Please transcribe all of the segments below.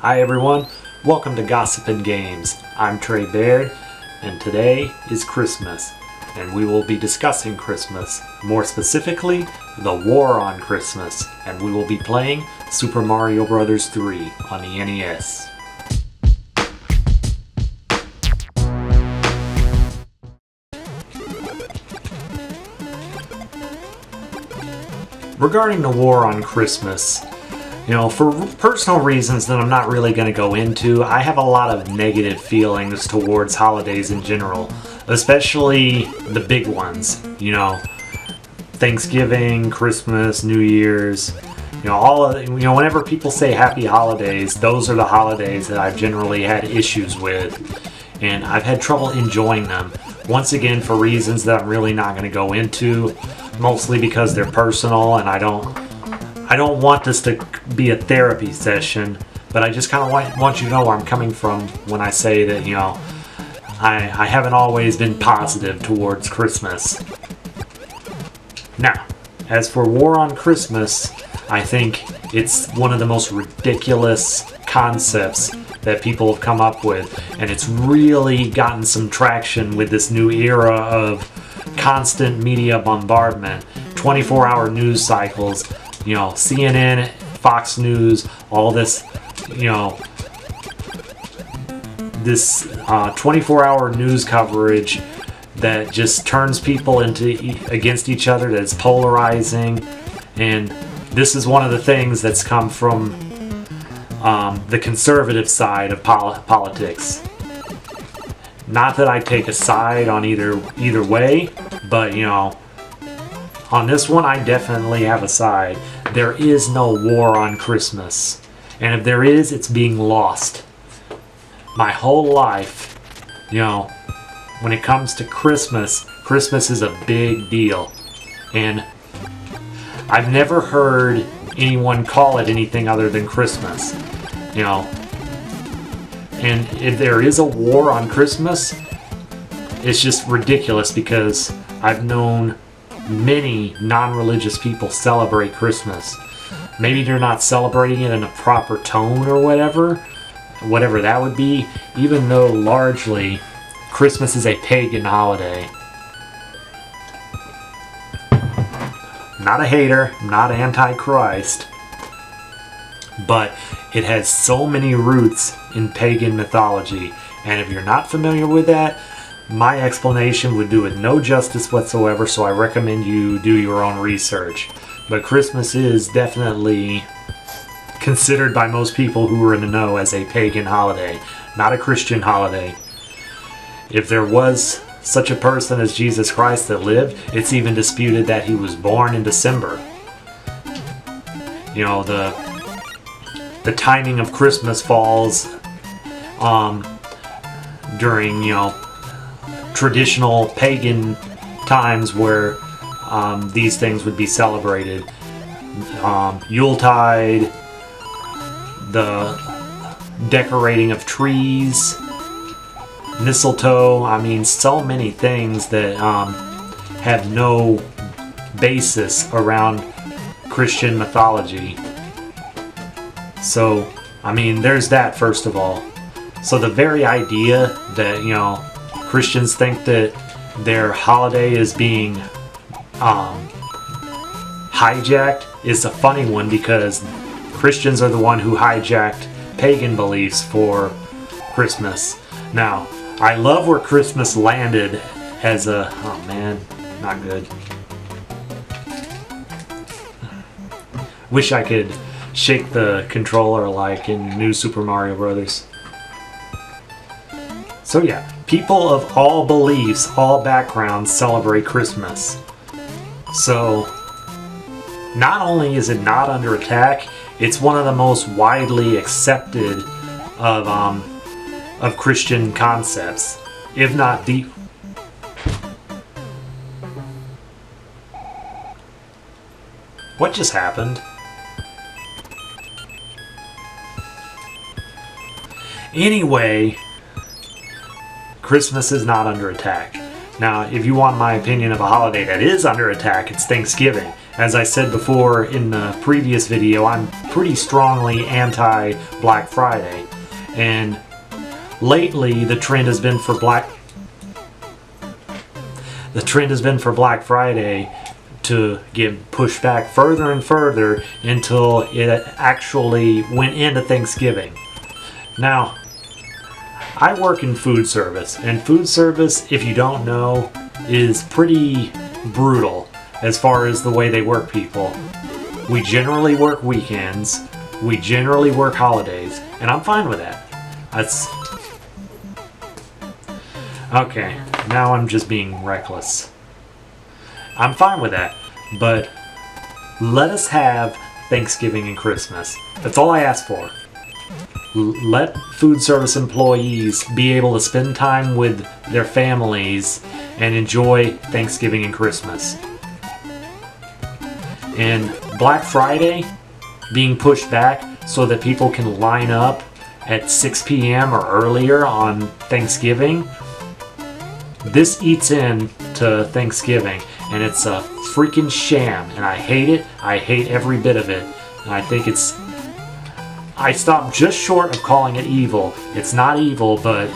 Hi everyone, welcome to Gossipin' Games. I'm Trey Baird, and today is Christmas, and we will be discussing Christmas, more specifically, the war on Christmas, and we will be playing Super Mario Bros. 3 on the NES. Regarding the war on Christmas, for personal reasons that I'm not really going to go into, I have a lot of negative feelings towards holidays in general, especially the big ones, Thanksgiving, Christmas, New Year's, whenever people say happy holidays, those are the holidays that I've generally had issues with, and I've had trouble enjoying them. Once again, for reasons that I'm really not going to go into, mostly because they're personal, and I don't want this to be a therapy session, but I just kind of want you to know where I'm coming from when I say that, I haven't always been positive towards Christmas. Now, as for War on Christmas, I think it's one of the most ridiculous concepts that people have come up with, and it's really gotten some traction with this new era of constant media bombardment, 24-hour news cycles, CNN, Fox News, all this, this 24-hour news coverage that just turns people against each other, that's polarizing, and this is one of the things that's come from the conservative side of politics. Not that I take a side on either way, but on this one I definitely have a side. There is no war on Christmas, and if there is, it's being lost. My whole life, when it comes to Christmas is a big deal, and I've never heard anyone call it anything other than Christmas, And if there is a war on Christmas, it's just ridiculous, because I've known many non-religious people celebrate Christmas. Maybe they're not celebrating it in a proper tone or whatever that would be, even though largely Christmas is a pagan holiday. Not a hater, not anti-Christ, but it has so many roots in pagan mythology, and if you're not familiar with that, my explanation would do it no justice whatsoever, so I recommend you do your own research. But Christmas is definitely considered by most people who are in the know as a pagan holiday, not a Christian holiday. If there was such a person as Jesus Christ that lived, it's even disputed that he was born in December. The timing of Christmas falls during, traditional pagan times where these things would be celebrated. Yuletide, the decorating of trees, mistletoe, so many things that have no basis around Christian mythology. So, there's that, first of all. So the very idea that, Christians think that their holiday is being hijacked is a funny one, because Christians are the one who hijacked pagan beliefs for Christmas. Now, I love where Christmas landed as a... oh man, not good. Wish I could shake the controller like in New Super Mario Bros. So yeah, people of all beliefs, all backgrounds celebrate Christmas. So, not only is it not under attack, it's one of the most widely accepted of Christian concepts, if not the... What just happened? Anyway, Christmas is not under attack. Now, if you want my opinion of a holiday that is under attack, it's Thanksgiving. as I said before in the previous video, I'm pretty strongly anti-Black Friday. And lately, the trend has been for Black Friday to get pushed back further and further until it actually went into Thanksgiving. Now, I work in food service, and food service, if you don't know, is pretty brutal as far as the way they work people. We generally work weekends, we generally work holidays, and I'm fine with that. That's okay, now I'm just being reckless. I'm fine with that, but let us have Thanksgiving and Christmas. That's all I ask for. Let food service employees be able to spend time with their families and enjoy Thanksgiving and Christmas. And Black Friday being pushed back so that people can line up at 6 p.m. or earlier on Thanksgiving, this eats into Thanksgiving, and it's a freaking sham, and I hate it. I hate every bit of it, and I think I stopped just short of calling it evil. It's not evil, but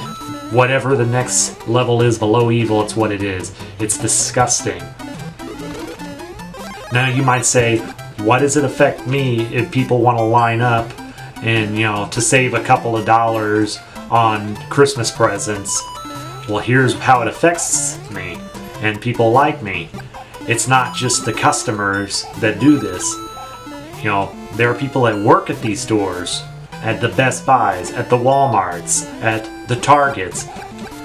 whatever the next level is below evil, it's what it is. It's disgusting. Now you might say, what does it affect me if people want to line up and, to save a couple of dollars on Christmas presents? Well, here's how it affects me and people like me. It's not just the customers that do this. There are people that work at these stores, at the Best Buys, at the Walmarts, at the Targets,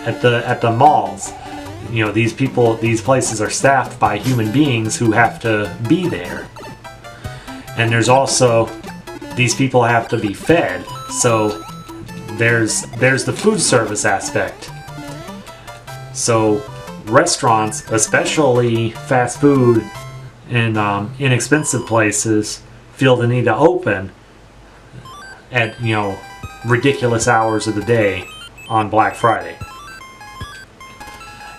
at the malls. These places are staffed by human beings who have to be there. And there's also, these people have to be fed. So there's the food service aspect. So restaurants, especially fast food and inexpensive places, feel the need to open at ridiculous hours of the day on Black Friday.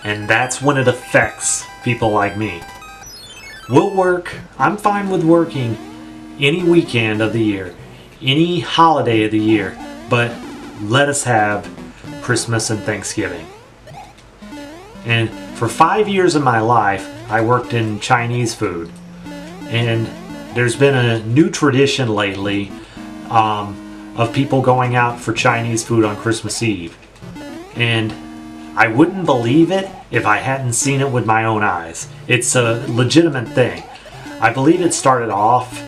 And that's when it affects people like me. We'll work. I'm fine with working any weekend of the year, any holiday of the year, but let us have Christmas and Thanksgiving. And for 5 years of my life, I worked in Chinese food. And there's been a new tradition lately of people going out for Chinese food on Christmas Eve. And I wouldn't believe it if I hadn't seen it with my own eyes. It's a legitimate thing. I believe it started off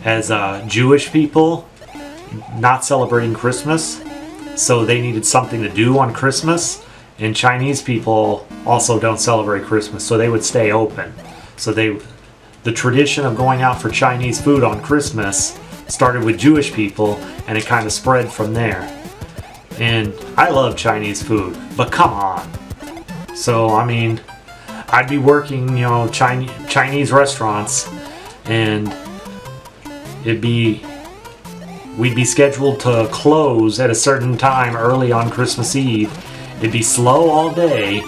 as Jewish people not celebrating Christmas, so they needed something to do on Christmas. And Chinese people also don't celebrate Christmas, so they would stay open. So the tradition of going out for Chinese food on Christmas started with Jewish people, and it kind of spread from there. And I love Chinese food, but come on. So, I'd be working, Chinese restaurants, and we'd be scheduled to close at a certain time early on Christmas Eve. It'd be slow all day,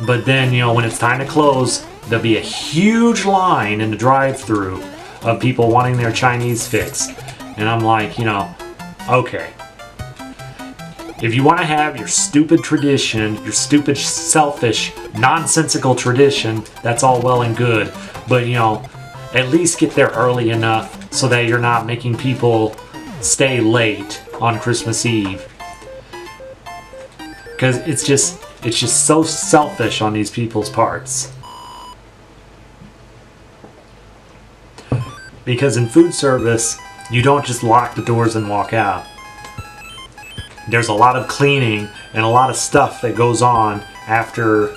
but then, when it's time to close, there'll be a huge line in the drive-thru of people wanting their Chinese fix. And I'm like, okay. If you want to have your stupid tradition, your stupid, selfish, nonsensical tradition, that's all well and good. But, at least get there early enough so that you're not making people stay late on Christmas Eve. Because it's just so selfish on these people's parts. Because in food service, you don't just lock the doors and walk out. There's a lot of cleaning and a lot of stuff that goes on after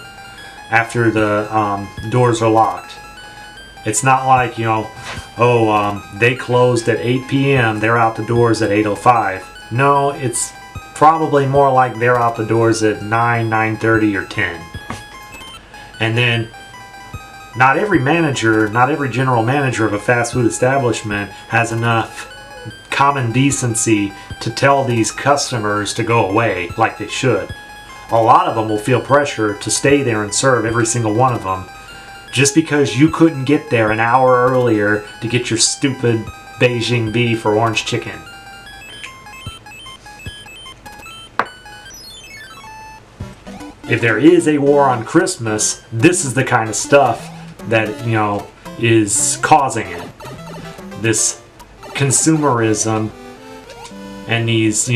the doors are locked. It's not like, they closed at 8 p.m., they're out the doors at 8:05. No, it's probably more like they're out the doors at 9, 9:30, or 10. And then not every general manager of a fast food establishment has enough common decency to tell these customers to go away like they should. A lot of them will feel pressure to stay there and serve every single one of them just because you couldn't get there an hour earlier to get your stupid Beijing beef or orange chicken. If there is a war on Christmas, this is the kind of stuff that, is causing it. This consumerism and these,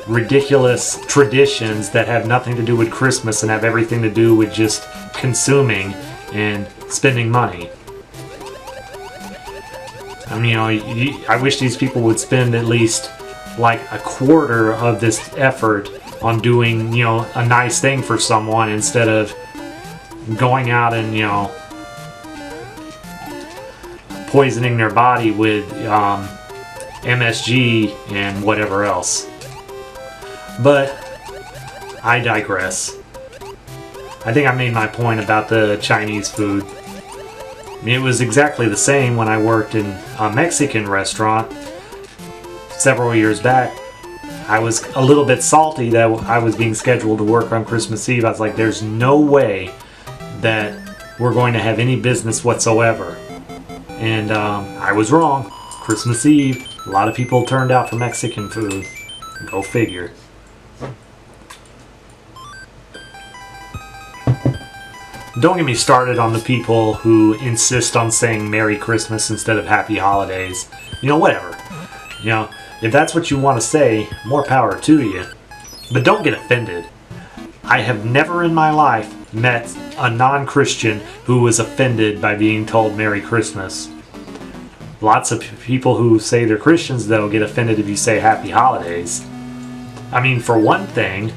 ridiculous traditions that have nothing to do with Christmas and have everything to do with just consuming and spending money. I mean, I wish these people would spend at least like a quarter of this effort on doing, a nice thing for someone instead of going out and, poisoning their body with MSG and whatever else. But I digress. I think I made my point about the Chinese food. It was exactly the same when I worked in a Mexican restaurant several years back. I was a little bit salty that I was being scheduled to work on Christmas Eve. I was like, there's no way that we're going to have any business whatsoever. And I was wrong. Christmas Eve, a lot of people turned out for Mexican food. Go figure. Don't get me started on the people who insist on saying Merry Christmas instead of Happy Holidays. Whatever. If that's what you want to say, more power to you. But don't get offended. I have never in my life met a non-Christian who was offended by being told Merry Christmas. Lots of people who say they're Christians, though, get offended if you say Happy Holidays. I mean, for one thing,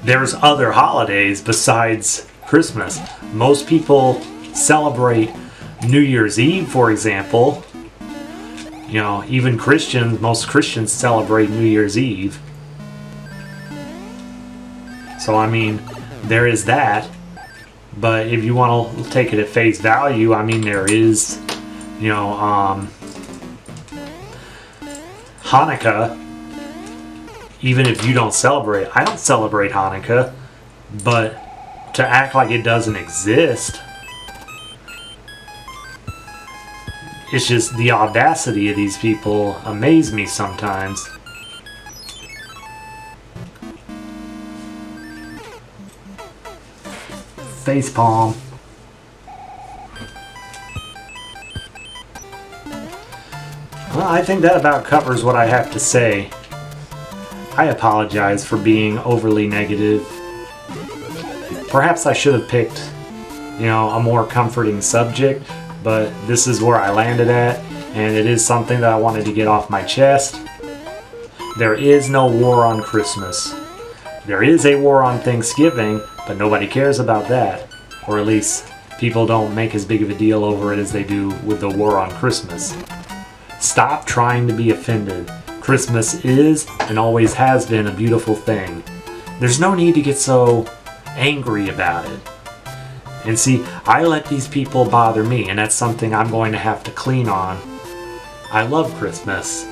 there's other holidays besides Christmas. Most people celebrate New Year's Eve, for example. Even most Christians celebrate New Year's Eve. So, I mean, there is that. But if you want to take it at face value, I mean, there is, Hanukkah. Even if you don't celebrate, I don't celebrate Hanukkah, but to act like it doesn't exist, it's just the audacity of these people amaze me sometimes. Facepalm. Well, I think that about covers what I have to say. I apologize for being overly negative. Perhaps I should have picked, a more comforting subject, but this is where I landed at, and it is something that I wanted to get off my chest. There is no war on Christmas. There is a war on Thanksgiving, but nobody cares about that. Or at least, people don't make as big of a deal over it as they do with the war on Christmas. Stop trying to be offended. Christmas is, and always has been, a beautiful thing. There's no need to get so angry about it. And see, I let these people bother me, and that's something I'm going to have to clean on. I love Christmas.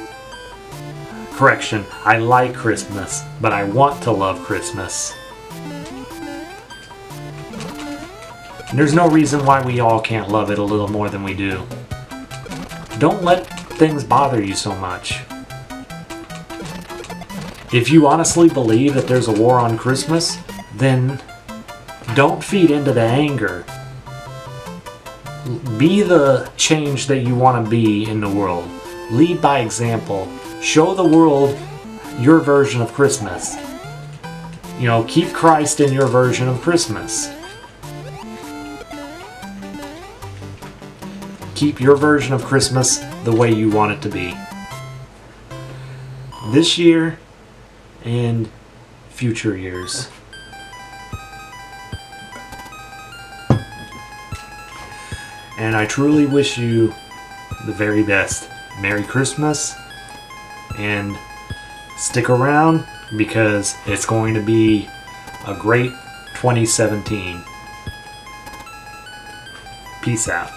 Correction, I like Christmas, but I want to love Christmas. And there's no reason why we all can't love it a little more than we do. Don't let things bother you so much. If you honestly believe that there's a war on Christmas, then don't feed into the anger. Be the change that you want to be in the world. Lead by example. Show the world your version of Christmas. Keep Christ in your version of Christmas. Keep your version of Christmas the way you want it to be. This year and future years. And I truly wish you the very best. Merry Christmas, and stick around because it's going to be a great 2017. Peace out.